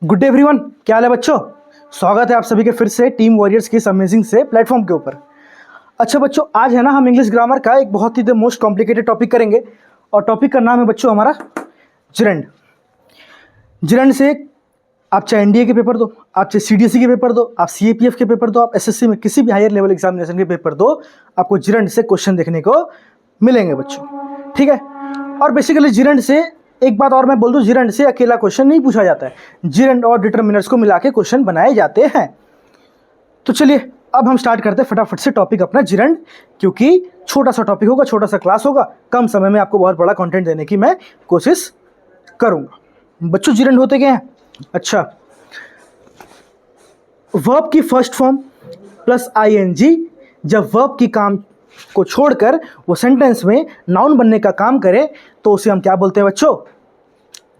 Good day everyone, क्या हाल है बच्चों। स्वागत है आप सभी के फिर से टीम वॉरियर्स की इस अमेजिंग से प्लेटफॉर्म के ऊपर। अच्छा बच्चों, आज है ना हम इंग्लिश ग्रामर का एक बहुत ही द मोस्ट कॉम्प्लिकेटेड टॉपिक करेंगे और टॉपिक का नाम है बच्चों हमारा जिरंड। जिरंड से आप चाहे एनडीए के पेपर दो, आप चाहे सीडीएसई के पेपर दो, आप सीएपीएफ के पेपर दो, आप एसएससी में किसी भी हायर लेवल एग्जामिनेशन के पेपर दो, आपको जिरंड से क्वेश्चन देखने को मिलेंगे बच्चों, ठीक है। और बेसिकली जिरंड से एक बात और मैं बोल दूं, जिरंड से अकेला क्वेश्चन नहीं पूछा जाता है, जिरंड और डिटरमिनर्स को मिला के क्वेश्चन बनाए जाते हैं। तो चलिए अब हम स्टार्ट करते हैं फटाफट से टॉपिक अपना जिरंड, क्योंकि छोटा सा टॉपिक होगा, छोटा सा क्लास होगा, कम समय में आपको बहुत बड़ा कंटेंट देने की मैं कोशिश करूंगा। बच्चों जिरंड होते क्या हैं? अच्छा, वर्ब की फर्स्ट फॉर्म प्लस आईएनजी जब वर्ब की काम को छोड़कर वो सेंटेंस में नाउन बनने का काम करे तो उसे हम क्या बोलते हैं बच्चों?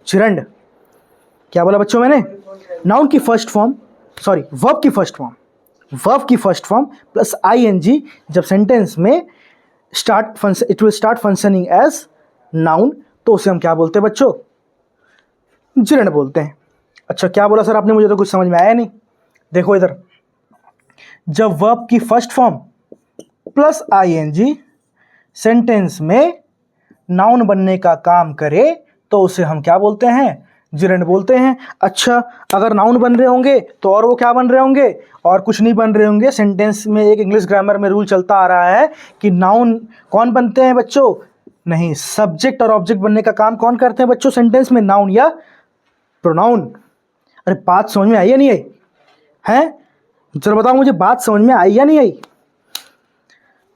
जिरंड। क्या बोला बच्चों मैंने? नाउन की फर्स्ट फॉर्म, सॉरी वर्ब की फर्स्ट फॉर्म, वर्ब की फर्स्ट फॉर्म प्लस आईएनजी जब सेंटेंस में it will start functioning as noun तो उसे हम क्या बोलते हैं बच्चों? जिरंड बोलते हैं। अच्छा क्या बोला सर आपने? मुझे तो कुछ समझ में आया नहीं। देखो इधर, जब वर्ब की first form plus ING sentence में नाउन बनने का काम करे तो उसे हम क्या बोलते हैं? जिरंड बोलते हैं। अच्छा, अगर नाउन बन रहे होंगे तो और वो क्या बन रहे होंगे? और कुछ नहीं बन रहे होंगे। सेंटेंस में एक इंग्लिश ग्रामर में रूल चलता आ रहा है कि नाउन कौन बनते हैं बच्चों? नहीं, सब्जेक्ट और ऑब्जेक्ट बनने का काम कौन करते हैं बच्चों सेंटेंस में? नाउन या प्रोनाउन। अरे बात समझ में आई या नहीं आई है? जरा बताओ मुझे, बात समझ में आई या नहीं आई?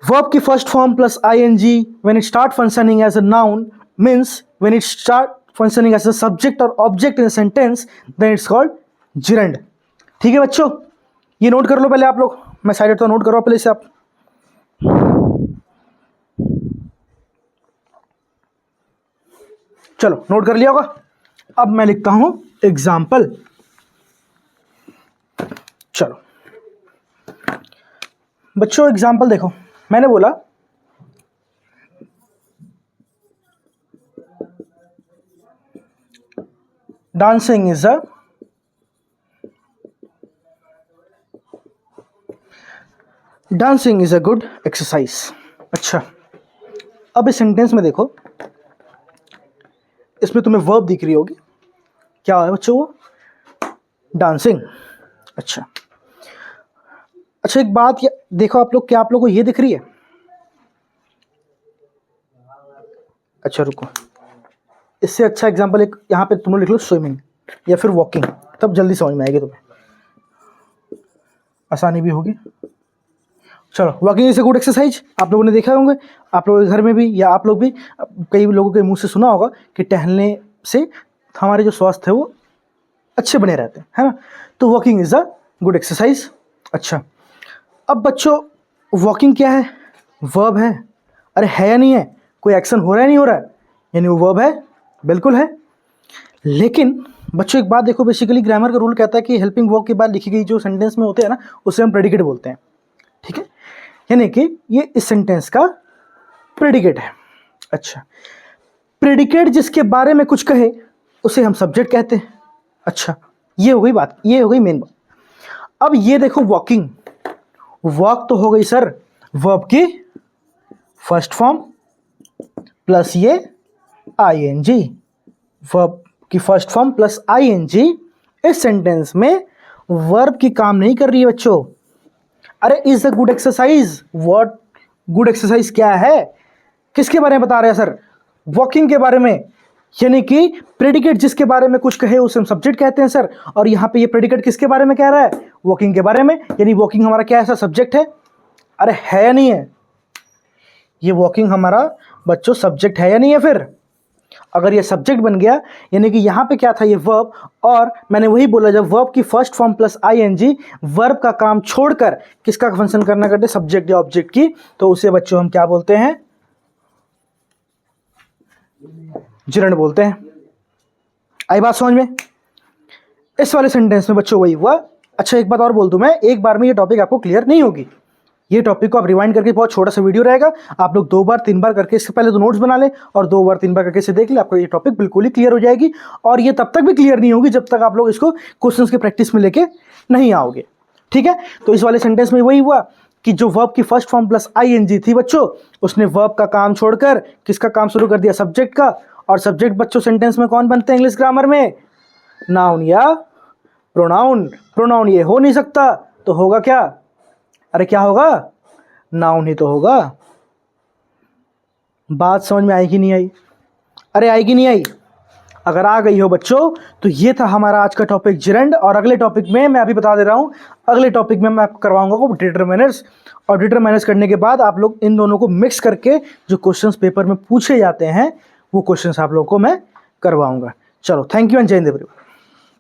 वर्ब की first form plus ING when it start functioning as a noun means when it start functioning as a subject और object in sentence then it's called gerund. ठीक है बच्चों, ये नोट कर लो पहले आप लोग, मैं साइड तो नोट करो पहले से आप। चलो नोट कर लिया होगा। अब मैं लिखता हूं एग्जाम्पल। चलो बच्चों एग्जाम्पल देखो, मैंने बोला dancing is a good exercise. अच्छा, अब इस सेंटेंस में देखो, इसमें तुम्हें वर्ब दिख रही होगी, क्या है बच्चों? वो डांसिंग। अच्छा अच्छा, एक बात देखो आप लोग, क्या आप लोगों को ये दिख रही है? अच्छा रुको, इससे अच्छा एग्जांपल एक यहाँ पे तुम लोग लिख लो, स्विमिंग या फिर वॉकिंग, तब जल्दी समझ में आएगी तुम्हें, आसानी भी होगी। चलो, walking is a good exercise. आप लोगों ने देखा होंगे, आप लोगों के घर में भी या आप लोग भी कई लोगों के मुंह से सुना होगा कि टहलने से हमारे जो स्वास्थ्य है वो अच्छे बने रहते हैं, है ना? तो walking is a good exercise. अच्छा, अब बच्चों वॉकिंग क्या है? वर्ब है। अरे है या नहीं है? कोई एक्शन हो रहा है नहीं हो रहा है? यानी वो वर्ब है, बिल्कुल है। लेकिन बच्चों एक बात देखो, बेसिकली ग्रामर का रूल कहता है कि हेल्पिंग वर्ब के बाद लिखी गई जो सेंटेंस में होते हैं ना, उसे हम प्रेडिकेट बोलते हैं, ठीक है? यानी कि ये इस सेंटेंस का प्रेडिकेट है। अच्छा, प्रेडिकेट जिसके बारे में कुछ कहे उसे हम सब्जेक्ट कहते हैं। अच्छा, ये हो गई बात, ये हो गई मेन बात। अब ये देखो वॉकिंग, वॉक तो हो गई सर वर्ब की फर्स्ट फॉर्म प्लस ये आईएनजी, वर्ब की फर्स्ट फॉर्म प्लस आईएनजी इस सेंटेंस में वर्ब की काम नहीं कर रही है बच्चों। अरे is a good exercise. What good exercise क्या है? किसके बारे में बता रहे हैं सर? वॉकिंग के बारे में। यानी कि प्रेडिकेट जिसके बारे में कुछ कहे उसे हम सब्जेक्ट कहते हैं सर, और यहाँ पे ये प्रेडिकेट किसके बारे में कह रहा है? वॉकिंग के बारे में। यानी वॉकिंग हमारा क्या ऐसा सब्जेक्ट है? अरे है या नहीं है? ये वॉकिंग हमारा बच्चों सब्जेक्ट है या नहीं है? फिर अगर ये सब्जेक्ट बन गया, यानी कि यहाँ पे क्या था? ये वर्ब, और मैंने वही बोला जब वर्ब की first form plus ING verb का काम छोड़कर किसका फंक्शन करना करते? सब्जेक्ट या ऑब्जेक्ट की, तो उसे बच्चों हम क्या बोलते हैं? जिरंड बोलते हैं। आई बात समझ में? इस वाले सेंटेंस में बच्चों वही हुआ। अच्छा एक बात और बोल दूं मैं, एक बार में ये टॉपिक आपको क्लियर नहीं होगी, ये टॉपिक को आप रिवाइंड करके, बहुत छोटा सा वीडियो रहेगा, आप लोग 2 बार 3 बार करके, इससे पहले तो नोट्स बना लें और 2 बार 3 बार करके इसे देख लें, आपको ये टॉपिक बिल्कुल ही क्लियर हो जाएगी। और ये तब तक भी क्लियर नहीं होगी जब तक आप लोग इसको क्वेश्चंस के प्रैक्टिस में लेके नहीं आओगे, ठीक है। तो इस वाले सेंटेंस में वही हुआ कि जो वर्ब की फर्स्ट फॉर्म प्लस आईएनजी थी बच्चों, उसने वर्ब का काम छोड़कर किसका काम शुरू कर दिया, सब्जेक्ट का। और सब्जेक्ट बच्चों सेंटेंस में कौन बनते हैं इंग्लिश ग्रामर में, नाउन या प्रोनाउन। प्रोनाउन ये हो नहीं सकता तो होगा क्या, अरे क्या होगा, नाउन ही तो होगा। बात समझ में आई कि नहीं आई, अरे आई कि नहीं आई, अगर आ गई हो बच्चों तो ये था हमारा आज का टॉपिक जिरंड। और अगले टॉपिक में मैं अभी बता दे रहा हूँ, अगले टॉपिक में मैं आपको करवाऊंगा डिटरमिनर्स, और डिटरमिनर्स करने के बाद आप लोग इन दोनों को मिक्स करके जो क्वेश्चंस पेपर में पूछे जाते हैं वो क्वेश्चंस आप लोगों को मैं करवाऊंगा। चलो, थैंक यू एंड जय हिंद एवरीवन।